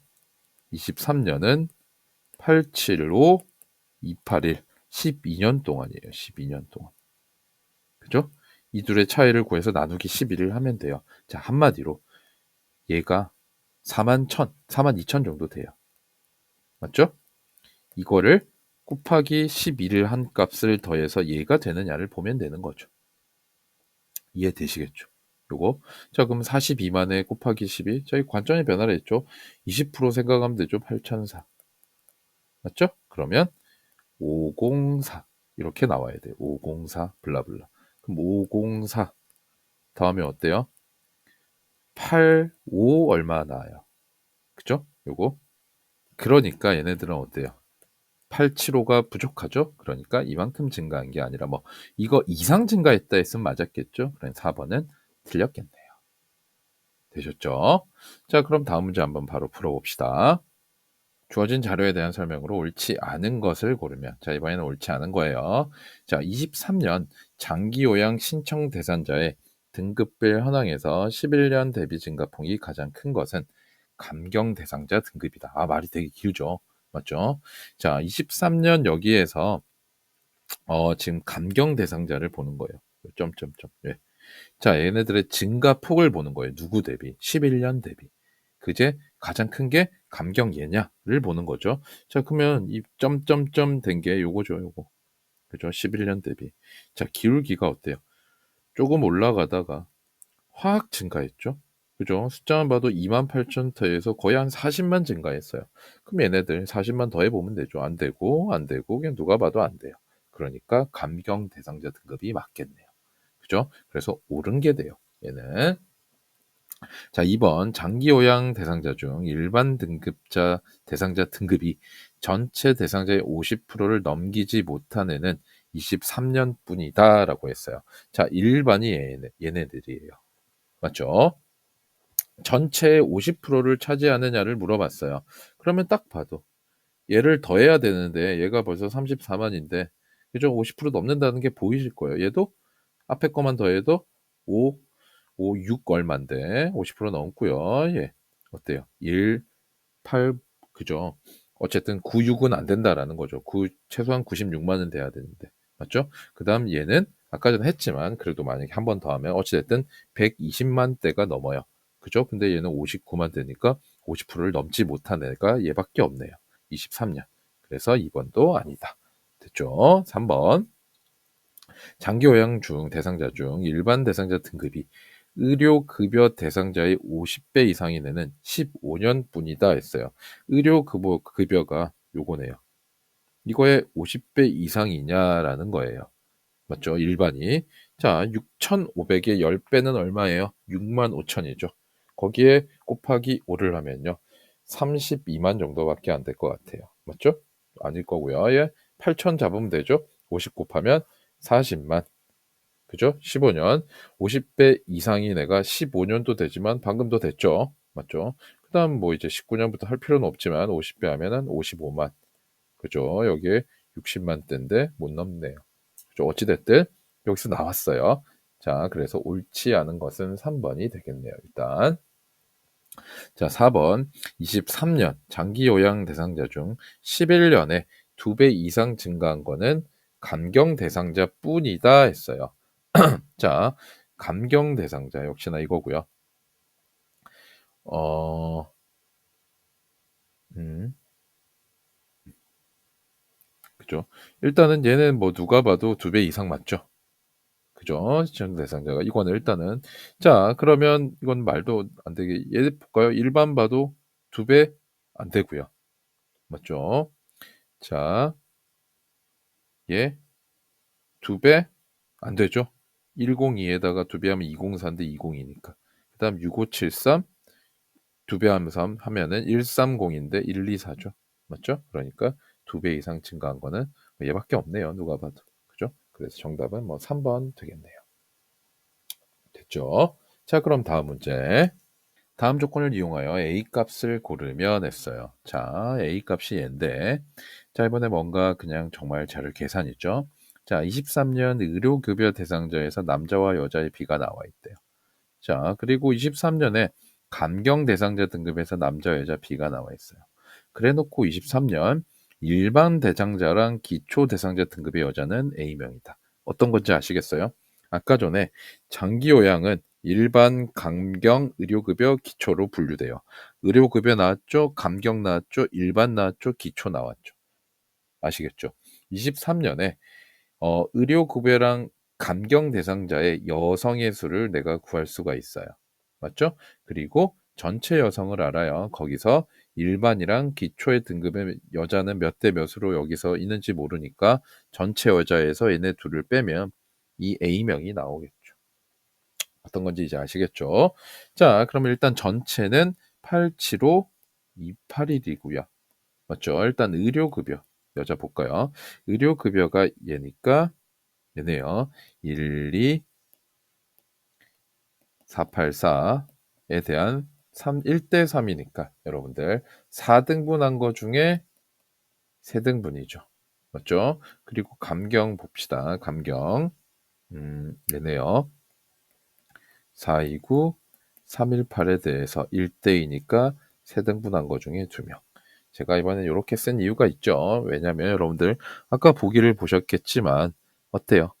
23년은 875 281 12년 동안이에요. 12년 동안. 그죠? 이 둘의 차이를 구해서 나누기 11을 하면 돼요. 자, 한마디로 얘가 4만 1000, 4만 2000 정도 돼요. 맞죠? 이거를 곱하기 12를 한 값을 더해서 얘가 되느냐를 보면 되는 거죠. 이해되시겠죠? 요거. 자, 그럼 42만에 곱하기 12. 자, 이 관점의 변화를 했죠. 20% 생각하면 되죠. 8004. 맞죠? 그러면 504 이렇게 나와야 돼요. 504 블라블라. 그럼 504 다음에 어때요? 85 얼마 나와요? 그죠? 요거. 그러니까 얘네들은 어때요? 875가 부족하죠? 그러니까 이만큼 증가한 게 아니라 뭐 이거 이상 증가했다 했으면 맞았겠죠? 그럼 4번은 틀렸겠네요. 되셨죠? 자, 그럼 다음 문제 한번 바로 풀어봅시다. 주어진 자료에 대한 설명으로 옳지 않은 것을 고르면 자, 이번에는 옳지 않은 거예요. 자, 23년 장기 요양 신청 대상자의 등급별 현황에서 11년 대비 증가폭이 가장 큰 것은 감경 대상자 등급이다. 아, 말이 되게 길죠. 맞죠? 자, 23년 여기에서 지금 감경 대상자를 보는 거예요. 점점점. 예. 자, 얘네들의 증가폭을 보는 거예요. 누구 대비? 11년 대비. 그제 가장 큰 게 감경 얘냐를 보는 거죠. 자, 그러면 이 점점점 된 게 요거죠, 요거. 그죠? 11년 대비. 자, 기울기가 어때요? 조금 올라가다가 확 증가했죠. 그죠? 숫자만 봐도 28,000터에서 거의 한 40만 증가했어요. 그럼 얘네들 40만 더해보면 되죠. 안 되고, 안 되고, 그냥 누가 봐도 안 돼요. 그러니까 감경 대상자 등급이 맞겠네요. 그죠? 그래서 옳은 게 돼요. 얘는. 자, 2번 장기 요양 대상자 중 일반 등급자 대상자 등급이 전체 대상자의 50%를 넘기지 못한 애는 23년뿐이다라고 했어요. 자, 일반이 얘네들이에요. 맞죠? 전체의 50%를 차지하느냐를 물어봤어요. 그러면 딱 봐도 얘를 더해야 되는데 얘가 벌써 34만인데 그죠? 50% 넘는다는 게 보이실 거예요. 얘도 앞에 거만 더해도 5, 5, 6 얼만데 50% 넘고요. 예. 어때요? 1, 8 그죠? 어쨌든 9, 6은 안 된다라는 거죠. 최소한 96만은 돼야 되는데. 맞죠? 그다음 얘는 아까 전에 했지만 그래도 만약에 한 번 더 하면 어찌됐든 120만 대가 넘어요. 그죠? 근데 얘는 59만 대니까 50%를 넘지 못한 애가 얘밖에 없네요. 23년. 그래서 2번도 아니다. 됐죠? 3번. 장기요양 중 대상자 중 일반 대상자 등급이 의료급여 대상자의 50배 이상인 애는 15년뿐이다 했어요. 의료급여가 요거네요. 이거의 50배 이상이냐라는 거예요. 맞죠? 일반이. 자, 6,500의 10배는 얼마예요? 6만 5천이죠. 거기에 곱하기 5를 하면요. 32만 정도밖에 안 될 것 같아요. 맞죠? 아닐 거고요. 예. 8천 잡으면 되죠? 50 곱하면 40만. 그죠? 15년. 50배 이상인 애가 15년도 되지만 방금도 됐죠? 맞죠? 그 다음 뭐 이제 19년부터 할 필요는 없지만 50배 하면은 55만. 그죠? 여기에 60만 대인데 못 넘네요. 그죠? 어찌됐든 여기서 나왔어요. 자, 그래서 옳지 않은 것은 3번이 되겠네요. 일단. 자, 4번. 23년 장기 요양 대상자 중 11년에 2배 이상 증가한 거는 감경 대상자 뿐이다 했어요. 자, 감경 대상자 역시나 이거고요. 어, 음, 그죠? 일단은 얘는 뭐 누가 봐도 2배 이상 맞죠? 그죠? 시청 대상자가 이거는 일단은 자, 그러면 이건 말도 안 되게 얘 볼까요? 일반 봐도 2배 안 되고요. 맞죠? 자, 얘 2배 안 되죠? 102에다가 2배 하면 204인데 202니까. 그다음 6573 2배 하면서 하면은 130인데 124죠. 맞죠? 그러니까 2배 이상 증가한 거는 얘밖에 없네요. 누가 봐도. 그죠? 그래서 정답은 뭐 3번 되겠네요. 됐죠? 자, 그럼 다음 문제. 다음 조건을 이용하여 A 값을 고르면 했어요. 자, A 값이 얘인데, 자, 이번에 뭔가 그냥 정말 잘 계산이죠. 자, 23년 의료급여 대상자에서 남자와 여자의 비가 나와 있대요. 자, 그리고 23년에 감경 대상자 등급에서 남자, 여자 비가 나와 있어요. 그래 놓고 23년 일반 대상자랑 기초 대상자 등급의 여자는 A명이다. 어떤 건지 아시겠어요? 아까 전에 장기 요양은 일반, 감경, 의료급여, 기초로 분류돼요. 의료급여 나왔죠? 감경 나왔죠? 일반 나왔죠? 기초 나왔죠? 아시겠죠? 23년에 의료급여랑 감경 대상자의 여성의 수를 내가 구할 수가 있어요. 맞죠? 그리고 전체 여성을 알아요. 거기서 일반이랑 기초의 등급의 여자는 몇 대 몇으로 여기서 있는지 모르니까 전체 여자에서 얘네 둘을 빼면 이 A명이 나오겠죠. 어떤 건지 이제 아시겠죠? 자, 그러면 일단 전체는 87528일이고요. 맞죠? 일단 의료급여 여자 볼까요? 의료급여가 얘니까 얘네요. 1, 2, 484에 대한 1대 3이니까 여러분들 4등분한 거 중에 3등분이죠. 맞죠? 그리고 감경 봅시다. 감경. 얘네요. 429, 318에 대해서 1대2니까 3등분한 거 중에 2명. 제가 이번에 요렇게 쓴 이유가 있죠. 왜냐면 여러분들 아까 보기를 보셨겠지만 어때요?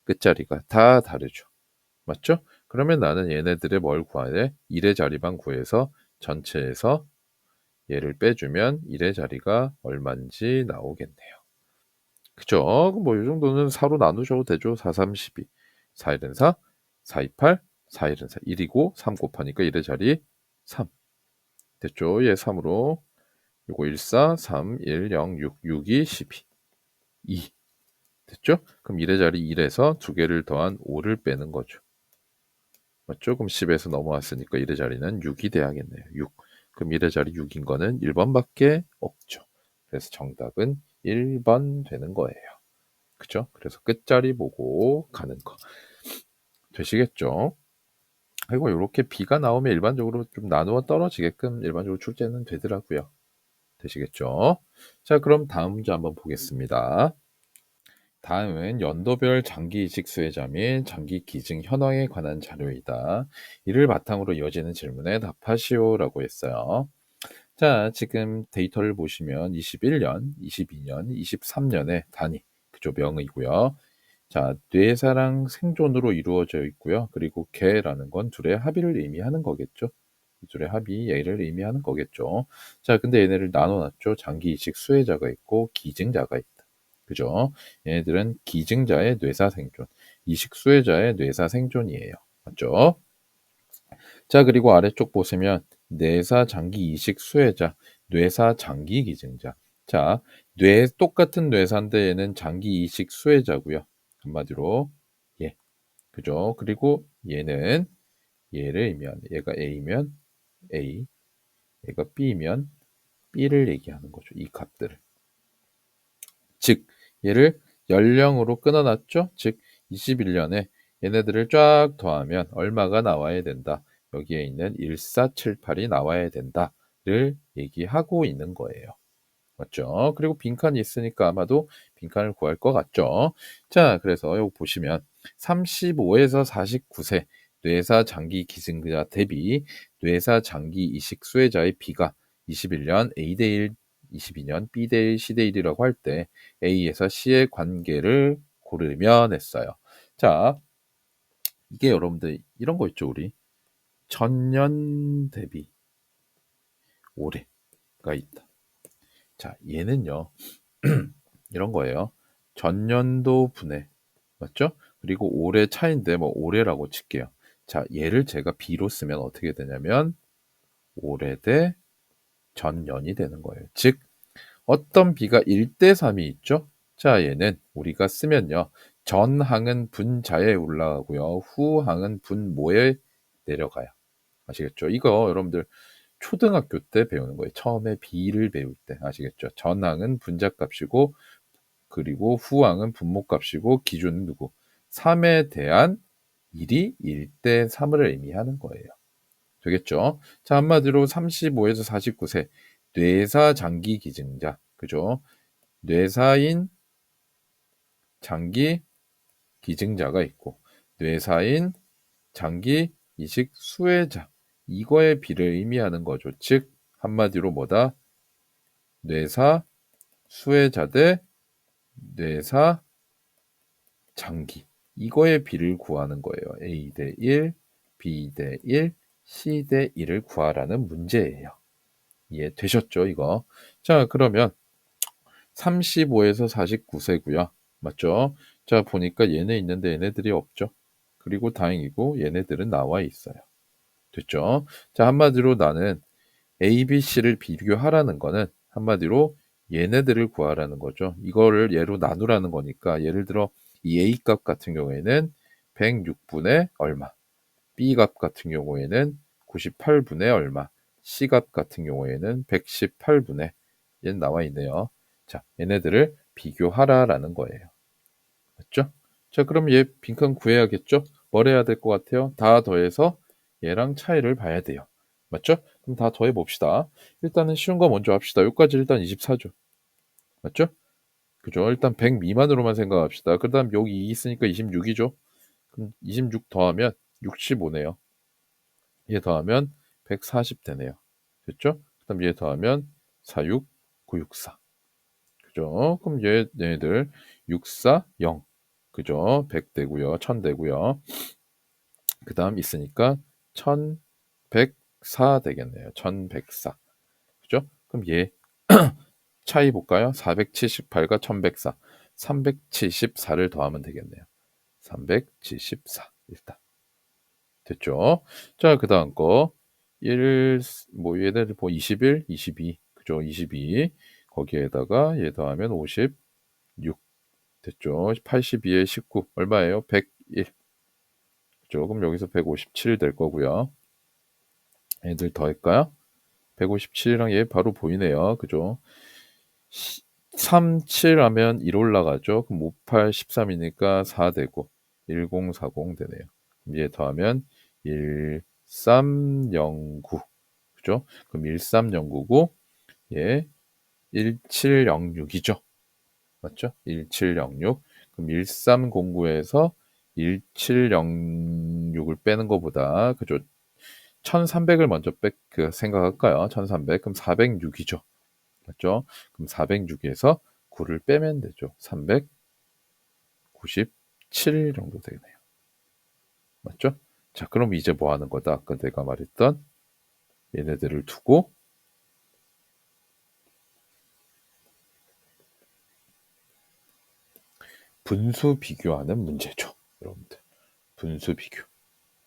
끝자리가 다 다르죠. 맞죠? 그러면 나는 얘네들의 뭘 구해야 돼? 1의 자리만 구해서 전체에서 얘를 빼주면 1의 자리가 얼만지 나오겠네요. 그죠? 뭐 요 정도는 4로 나누셔도 되죠. 4, 3, 12. 4, 1은 4, 4, 2, 8, 4, 1은 4. 1이고 3 곱하니까 1의 자리 3. 됐죠? 얘 3으로 요거 1, 4, 3, 1, 0, 6, 6, 2, 12. 2. 됐죠? 그럼 1의 자리 1에서 두 개를 더한 5를 빼는 거죠. 맞죠? 그럼 10에서 넘어왔으니까 1의 자리는 6이 돼야겠네요. 6. 그럼 1의 자리 6인 거는 1번밖에 없죠. 그래서 정답은 1번 되는 거예요. 그죠? 그래서 끝자리 보고 가는 거. 되시겠죠? 그리고 이렇게 B가 나오면 일반적으로 좀 나누어 떨어지게끔 일반적으로 출제는 되더라고요. 되시겠죠? 자, 그럼 다음 문제 한번 보겠습니다. 다음은 연도별 장기 이식 수혜자 및 장기 기증 현황에 관한 자료이다. 이를 바탕으로 이어지는 질문에 답하시오라고 했어요. 자, 지금 데이터를 보시면 21년, 22년, 23년의 단위, 그죠? 명이고요. 자, 뇌사랑 생존으로 이루어져 있고요. 그리고 개라는 건 둘의 합의를 의미하는 거겠죠. 이 둘의 합의, 얘를 의미하는 거겠죠. 자, 근데 얘네를 나눠놨죠. 장기 이식 수혜자가 있고 기증자가 있다. 그죠? 얘네들은 기증자의 뇌사 생존, 이식 수혜자의 뇌사 생존이에요. 맞죠? 자, 그리고 아래쪽 보시면 뇌사 장기 이식 수혜자, 뇌사 장기 기증자. 자, 똑같은 뇌사인데 얘는 장기 이식 수혜자고요. 한마디로 예, 그죠? 그리고 얘는 얘를 의미하는, 얘가 A면 A, 얘가 B면 B를 얘기하는 거죠. 이 값들을. 즉 얘를 연령으로 끊어놨죠. 즉 21년에 얘네들을 쫙 더하면 얼마가 나와야 된다. 여기에 있는 1478이 나와야 된다를 얘기하고 있는 거예요. 맞죠? 그리고 빈칸이 있으니까 아마도 빈칸을 구할 것 같죠? 자, 그래서 여기 보시면 35에서 49세 뇌사 장기 기증자 대비 뇌사 장기 이식 수혜자의 비가 21년 A대1, 22년 B대1, C대1이라고 할 때 A에서 C의 관계를 고르면 했어요. 자, 이게 여러분들 이런 거 있죠, 우리. 전년 대비 올해가 있다. 자, 얘는요. 이런 거예요. 전년도 분해. 맞죠? 그리고 올해 차인데 뭐 올해라고 칠게요. 자, 얘를 제가 B로 쓰면 어떻게 되냐면 올해 대 전년이 되는 거예요. 즉 어떤 B가 1대 3이 있죠? 자, 얘는 우리가 쓰면요. 전항은 분자에 올라가고요. 후항은 분모에 내려가요. 아시겠죠? 이거 여러분들 초등학교 때 배우는 거예요. 처음에 B를 배울 때. 아시겠죠? 전항은 분자값이고 그리고 후항은 분모값이고 기준은 누구? 3에 대한 1이 1대 3을 의미하는 거예요. 되겠죠? 자, 한마디로 35에서 49세 뇌사 장기 기증자. 그죠? 뇌사인 장기 기증자가 있고 뇌사인 장기 이식 수혜자. 이거의 비를 의미하는 거죠. 즉 한마디로 뭐다? 뇌사 수혜자 대 뇌사 장기. 이거의 비를 구하는 거예요. A 대 1, B 대 1, C 대 1을 구하라는 문제예요. 이해되셨죠, 이거? 자, 그러면 35에서 49세고요. 맞죠? 자, 보니까 얘네 있는데 얘네들이 없죠. 그리고 다행이고 얘네들은 나와 있어요. 됐죠? 자, 한마디로 나는 A, B, C를 비교하라는 거는 한마디로 얘네들을 구하라는 거죠. 이거를 얘로 나누라는 거니까 예를 들어 이 A 값 같은 경우에는 106분의 얼마, B 값 같은 경우에는 98분의 얼마, C 값 같은 경우에는 118분의 얘는 나와 있네요. 자, 얘네들을 비교하라라는 거예요. 맞죠? 자, 그럼 얘 빈칸 구해야겠죠? 뭘 해야 될 것 같아요? 다 더해서 얘랑 차이를 봐야 돼요. 맞죠? 그럼 다 더해 봅시다. 일단은 쉬운 거 먼저 합시다. 여기까지 일단 24죠. 맞죠? 그죠? 일단 100 미만으로만 생각합시다. 그 다음 여기 2 있으니까 26이죠. 그럼 26 더하면 65네요. 얘 더하면 140 되네요. 됐죠? 그 다음 얘 더하면 46, 964. 그죠? 그럼 얘네들 6, 4, 0. 그죠? 100 되고요. 1000 되고요. 그 다음 있으니까 1104 되겠네요. 1104. 그죠? 그럼 얘 차이 볼까요? 478과 1104. 374를 더하면 되겠네요. 374. 일단. 됐죠? 자, 그 다음 거. 얘네들 21, 22. 그죠? 22. 거기에다가 얘 더하면 56. 됐죠? 82에 19. 얼마예요? 101. 그죠? 그럼 여기서 157 될 거고요. 얘들 더할까요? 157이랑 얘 바로 보이네요. 그죠? 3, 7 하면 1 올라가죠. 그럼 5, 8, 13이니까 4 되고 1040 되네요. 얘 더하면 1309. 그죠? 그럼 1309고 얘 1706이죠. 맞죠? 1706. 그럼 1309에서 1706을 빼는 것보다 그죠? 1300을 먼저 생각할까요? 1300. 그럼 406이죠. 맞죠? 그럼 406에서 9를 빼면 되죠. 397 정도 되네요. 맞죠? 자, 그럼 이제 뭐 하는 거다? 아까 내가 말했던 얘네들을 두고 분수 비교하는 문제죠. 여러분들. 분수 비교.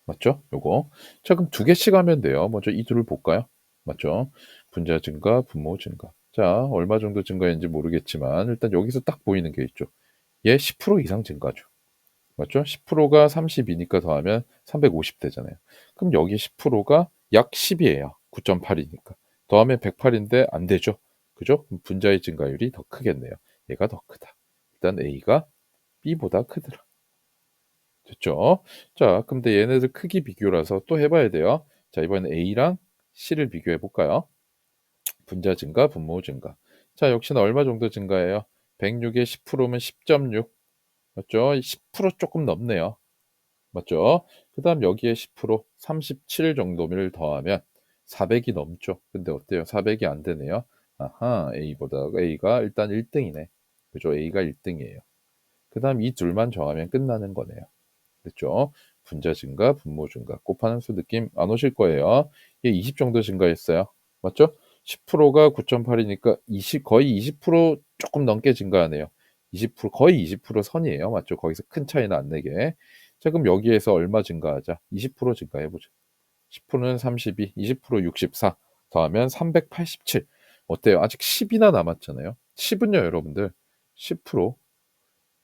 맞죠? 요거. 자, 그럼 두 개씩 하면 돼요. 먼저 이 둘을 볼까요? 맞죠? 분자 증가, 분모 증가. 자, 얼마 정도 증가했는지 모르겠지만 일단 여기서 딱 보이는 게 있죠. 얘 10% 이상 증가죠. 맞죠? 10%가 32니까 더하면 350 되잖아요. 그럼 여기 10%가 약 10이에요. 9.8이니까. 더하면 108인데 안 되죠. 그죠? 그럼 분자의 증가율이 더 크겠네요. 얘가 더 크다. 일단 A가 B보다 크더라. 됐죠? 자, 근데 얘네들 크기 비교라서 또 해봐야 돼요. 자, 이번엔 A랑 C를 비교해 볼까요? 분자 증가, 분모 증가. 자, 역시나 얼마 정도 증가해요? 106에 10%면 10.6. 맞죠? 10% 조금 넘네요. 맞죠? 그 다음 여기에 10% 37 정도를 더하면 400이 넘죠. 근데 어때요? 400이 안 되네요. 아하, A가 일단 1등이네. 그죠? A가 1등이에요. 그 다음 이 둘만 정하면 끝나는 거네요. 그렇죠? 분자 증가, 분모 증가. 곱하는 수 느낌 안 오실 거예요. 얘 20 정도 증가했어요. 맞죠? 10%가 9.8이니까 20, 거의 20% 조금 넘게 증가하네요. 20% 거의 20% 선이에요. 맞죠? 거기서 큰 차이는 안 내게. 자, 그럼 여기에서 얼마 증가하자? 20% 증가해보죠. 10%는 32, 20% 64 더하면 387. 어때요? 아직 10이나 남았잖아요. 10은요, 여러분들. 10%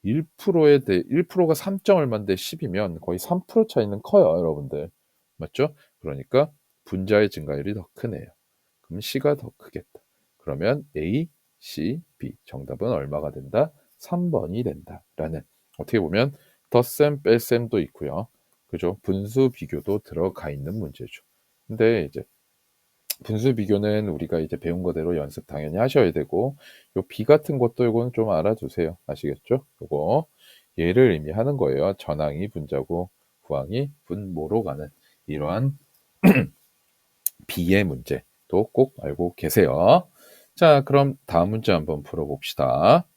1%에 대해 1%가 3점 얼마인데 10이면 거의 3% 차이는 커요, 여러분들. 맞죠? 그러니까 분자의 증가율이 더 크네요. 그럼 C가 더 크겠다. 그러면 A, C, B 정답은 얼마가 된다? 3번이 된다라는 어떻게 보면 덧셈, 뺄셈도 있고요. 그죠? 분수 비교도 들어가 있는 문제죠. 근데 이제 분수 비교는 우리가 이제 배운 거대로 연습 당연히 하셔야 되고 요 비 같은 것도 요거는 좀 알아두세요. 아시겠죠? 요거 얘를 의미하는 거예요. 전항이 분자고 부항이 분모로 가는 이러한 비의 문제도 꼭 알고 계세요. 자, 그럼 다음 문제 한번 풀어봅시다.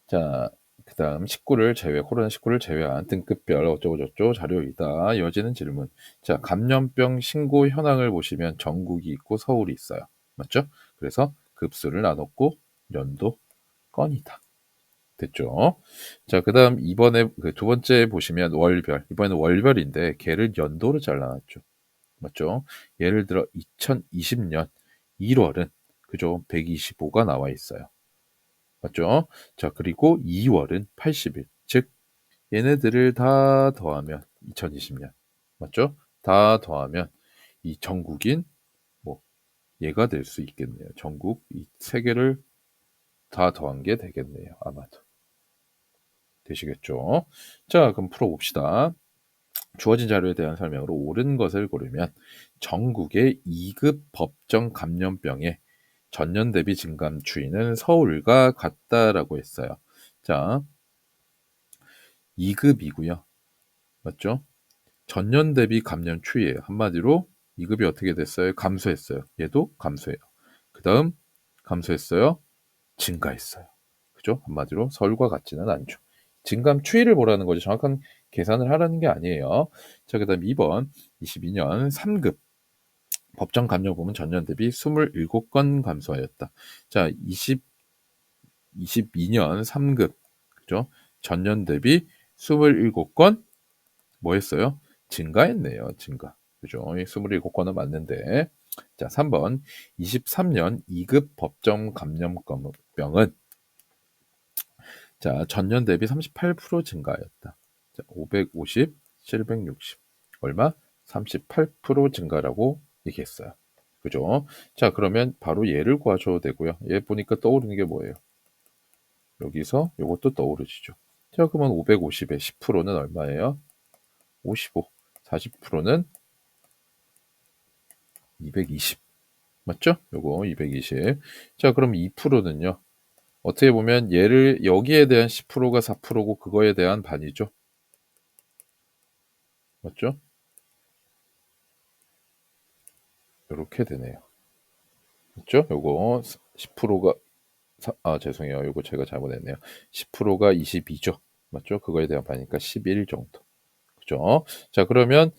자, 그 다음 19를 코로나 19를 제외한 등급별 어쩌고저쩌고 자료이다. 이어지는 질문. 자, 감염병 신고 현황을 보시면 전국이 있고 서울이 있어요. 맞죠? 그래서 급수를 나눴고 연도 건이다. 됐죠? 자, 그 다음 이번에 두 번째 보시면 월별. 이번에는 월별인데 걔를 연도로 잘라놨죠. 맞죠? 예를 들어 2020년 1월은 그죠? 125가 나와 있어요. 맞죠? 자, 그리고 2월은 80일. 즉 얘네들을 다 더하면 2020년. 맞죠? 다 더하면 이 전국인 뭐 얘가 될 수 있겠네요. 전국 이 세 개를 다 더한 게 되겠네요. 아마도. 되시겠죠? 자, 그럼 풀어봅시다. 주어진 자료에 대한 설명으로 옳은 것을 고르면 전국의 2급 법정 감염병의 전년 대비 증감 추이는 서울과 같다라고 했어요. 자, 2급이고요. 맞죠? 전년 대비 감염 추이예요. 한마디로 2급이 어떻게 됐어요? 감소했어요. 얘도 감소해요. 그다음 감소했어요? 증가했어요. 그죠? 한마디로 서울과 같지는 않죠. 증감 추이를 보라는 거죠. 정확한 계산을 하라는 게 아니에요. 자, 그다음 2번 22년 3급 법정 감염범은 전년 대비 27건 감소하였다. 자, 22년 3급 그죠? 전년 대비 27건 뭐 했어요? 증가했네요. 증가. 그죠? 27건은 맞는데. 자, 3번 23년 2급 법정 감염병은 자, 전년 대비 38% 증가하였다. 자, 550, 760. 얼마? 38% 증가라고 얘기했어요. 그죠? 자, 그러면 바로 얘를 구하셔도 되고요. 얘 보니까 떠오르는 게 뭐예요? 여기서 요것도 떠오르시죠. 자, 그러면 550의 10%는 얼마예요? 55. 40%는 220. 맞죠? 요거 220. 자, 그럼 2%는요. 어떻게 보면 얘를 여기에 대한 10%가 4%고 그거에 대한 반이죠. 맞죠? 이렇게 되네요. 맞죠? 요거 10%가 죄송해요. 요거 제가 잘못했네요. 10%가 22죠. 맞죠? 그거에 대한 반이니까 11 정도. 그죠? 자, 그러면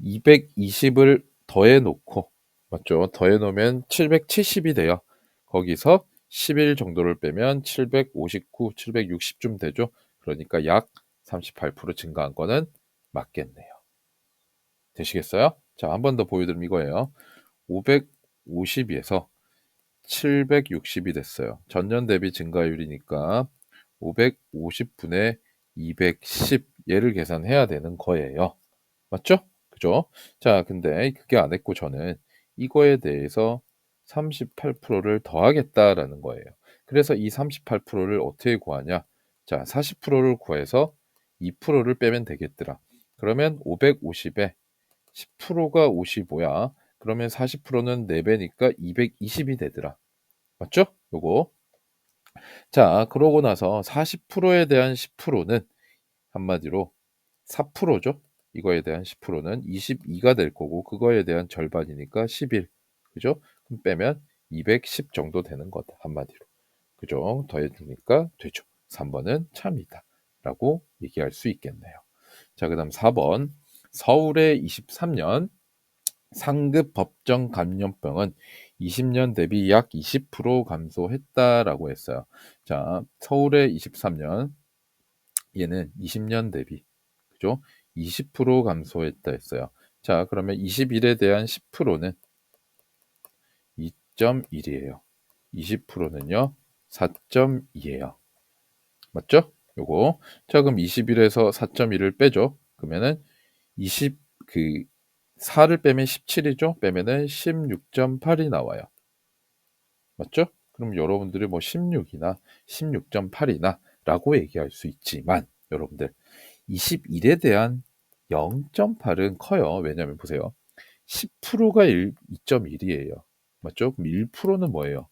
220을 더해 놓고 맞죠? 더해 놓으면 770이 돼요. 거기서 11 정도를 빼면 759, 760쯤 되죠. 그러니까 약 38% 증가한 거는 맞겠네요. 되시겠어요? 자, 한 번 더 보여드리면 이거예요. 550에서 760이 됐어요. 전년 대비 증가율이니까 550분의 210 얘를 계산해야 되는 거예요. 맞죠? 그죠? 자, 근데 그게 안 했고 저는 이거에 대해서 38%를 더하겠다라는 거예요. 그래서 이 38%를 어떻게 구하냐? 자, 40%를 구해서 2%를 빼면 되겠더라. 그러면 550에 10%가 55야. 그러면 40%는 4배니까 220이 되더라. 맞죠? 요거. 자, 그러고 나서 40%에 대한 10%는 한마디로 4%죠. 이거에 대한 10%는 22가 될 거고 그거에 대한 절반이니까 11. 그죠? 그럼 빼면 210 정도 되는 거다. 한마디로. 그죠? 더해 주니까 되죠. 3번은 참이다. 라고 얘기할 수 있겠네요. 자, 그다음 4번. 서울의 23년 상급 법정 감염병은 20년 대비 약 20% 감소했다라고 했어요. 자, 서울의 23년 얘는 20년 대비 그죠? 20% 감소했다 했어요. 자, 그러면 21에 대한 10%는 2.1이에요. 20%는요 4.2예요. 맞죠? 요거. 자, 그럼 21에서 4.1을 빼죠. 그러면은 20 그 4를 빼면 17이죠. 빼면은 16.8이 나와요. 맞죠? 그럼 여러분들이 뭐 16이나 16.8이나 라고 얘기할 수 있지만 여러분들 21에 대한 0.8은 커요. 왜냐면 보세요. 10%가 2.1이에요. 맞죠? 그럼 1%는 뭐예요?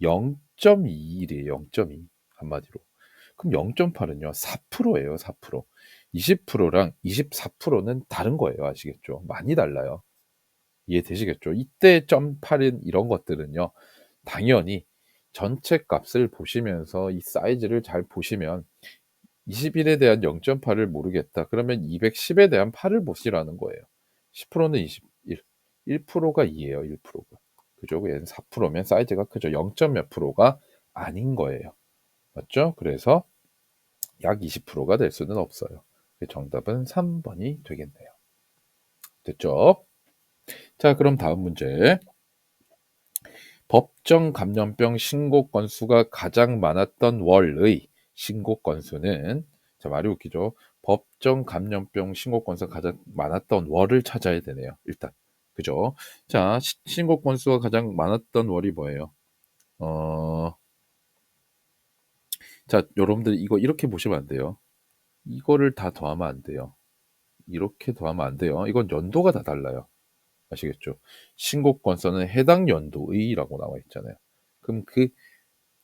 0.21이에요. 0.2 한마디로. 그럼 0.8은요. 4%예요. 4%. 20%랑 24%는 다른 거예요. 아시겠죠? 많이 달라요. 이해되시겠죠? 이때 점 8인 이런 것들은요. 당연히 전체 값을 보시면서 이 사이즈를 잘 보시면 21에 대한 0.8을 모르겠다. 그러면 210에 대한 8을 보시라는 거예요. 10%는 21, 1%가 2예요. 1%가. 그죠? 얘는 4%면 사이즈가 크죠. 0. 몇 프로가 아닌 거예요. 맞죠? 그래서 약 20%가 될 수는 없어요. 정답은 3번이 되겠네요. 됐죠? 자, 그럼 다음 문제. 법정 감염병 신고 건수가 가장 많았던 월의 신고 건수는 자, 말이 웃기죠. 법정 감염병 신고 건수가 가장 많았던 월을 찾아야 되네요. 일단. 그죠? 자, 신고 건수가 가장 많았던 월이 뭐예요? 자, 여러분들 이거 이렇게 보시면 안 돼요. 이거를 다 더하면 안 돼요. 이렇게 더하면 안 돼요. 이건 연도가 다 달라요. 아시겠죠? 신고 건수는 해당 연도의라고 나와 있잖아요. 그럼 그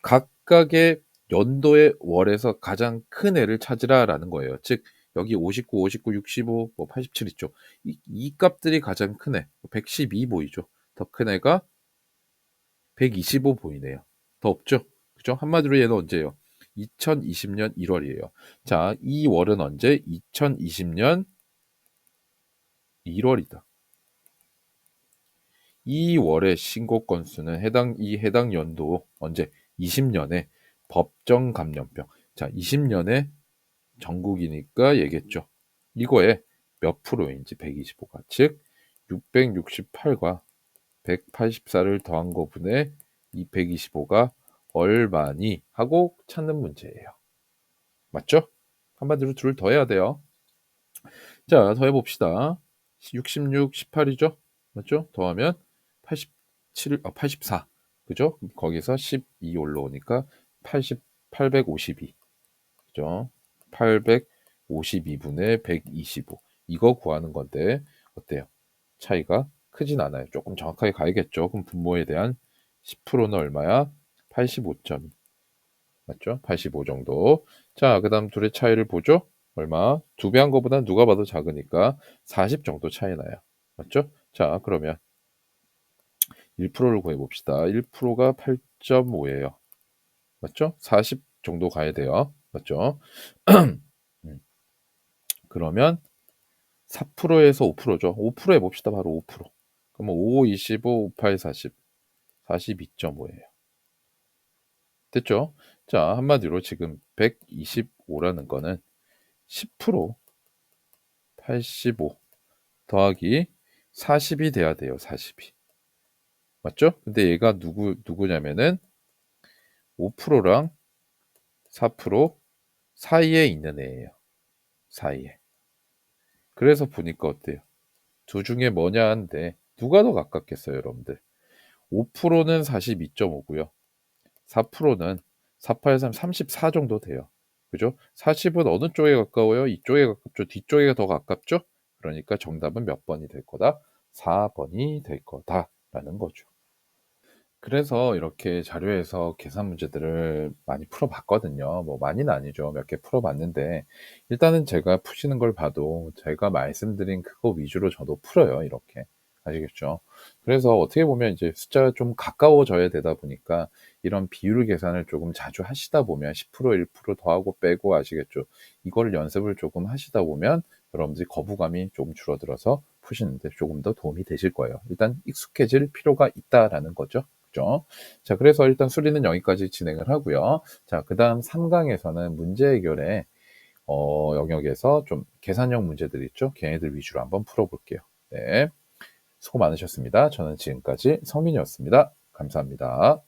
각각의 연도의 월에서 가장 큰 애를 찾으라라는 거예요. 즉 여기 59, 59, 65, 뭐 87 있죠. 이 값들이 가장 큰 애, 112 보이죠. 더 큰 애가 125 보이네요. 더 없죠? 그죠? 한마디로 얘는 언제예요? 2020년 1월이에요. 자, 이 월은 언제? 2020년 1월이다. 이 월의 신고 건수는 해당 연도 언제? 20년에 법정 감염병. 자, 20년에 전국이니까 얘겠죠. 이거에 몇 프로인지 125가 즉 668과 184를 더한 거분의 이 125가 얼마니 하고 찾는 문제예요. 맞죠? 한마디로 둘을 더해야 돼요. 자, 더해봅시다. 66, 18이죠? 맞죠? 더하면 84. 그죠? 거기서 12 올라오니까 852. 그죠? 852분의 125. 이거 구하는 건데, 어때요? 차이가 크진 않아요. 조금 정확하게 가야겠죠. 그럼 분모에 대한 10%는 얼마야? 85.2. 맞죠? 85 정도. 자, 그 다음 둘의 차이를 보죠. 얼마? 2배 한 거보다 누가 봐도 작으니까 40 정도 차이 나요. 맞죠? 자, 그러면 1%를 구해봅시다. 1%가 8.5예요. 맞죠? 40 정도 가야 돼요. 맞죠? 그러면 4%에서 5%죠. 5% 해봅시다. 바로 5%. 그러면 5, 25, 58, 40. 42.5예요. 됐죠? 자, 한마디로 지금 125라는 거는 10% 85 더하기 40이 돼야 돼요. 40이. 맞죠? 근데 얘가 누구냐면은 5%랑 4% 사이에 있는 애예요. 사이에. 그래서 보니까 어때요? 둘 중에 뭐냐 한데 누가 더 가깝겠어요, 여러분들? 5%는 42.5고요. 4%는 4, 8, 3, 34 정도 돼요. 그죠? 40은 어느 쪽에 가까워요? 이쪽에 가깝죠? 뒤쪽에 더 가깝죠? 그러니까 정답은 몇 번이 될 거다? 4번이 될 거다라는 거죠. 그래서 이렇게 자료에서 계산 문제들을 많이 풀어봤거든요. 뭐 많이는 아니죠. 몇 개 풀어봤는데 일단은 제가 푸시는 걸 봐도 제가 말씀드린 그거 위주로 저도 풀어요. 이렇게. 아시겠죠? 그래서 어떻게 보면 이제 숫자가 좀 가까워져야 되다 보니까 이런 비율 계산을 조금 자주 하시다 보면 10% 1% 더하고 빼고 아시겠죠? 이걸 연습을 조금 하시다 보면 여러분들이 거부감이 조금 줄어들어서 푸시는데 조금 더 도움이 되실 거예요. 일단 익숙해질 필요가 있다라는 거죠. 그죠? 자, 그래서 일단 수리는 여기까지 진행을 하고요. 자, 그 다음 3강에서는 문제 해결의 영역에서 좀 계산형 문제들 있죠? 걔네들 위주로 한번 풀어볼게요. 네. 수고 많으셨습니다. 저는 지금까지 성민이었습니다. 감사합니다.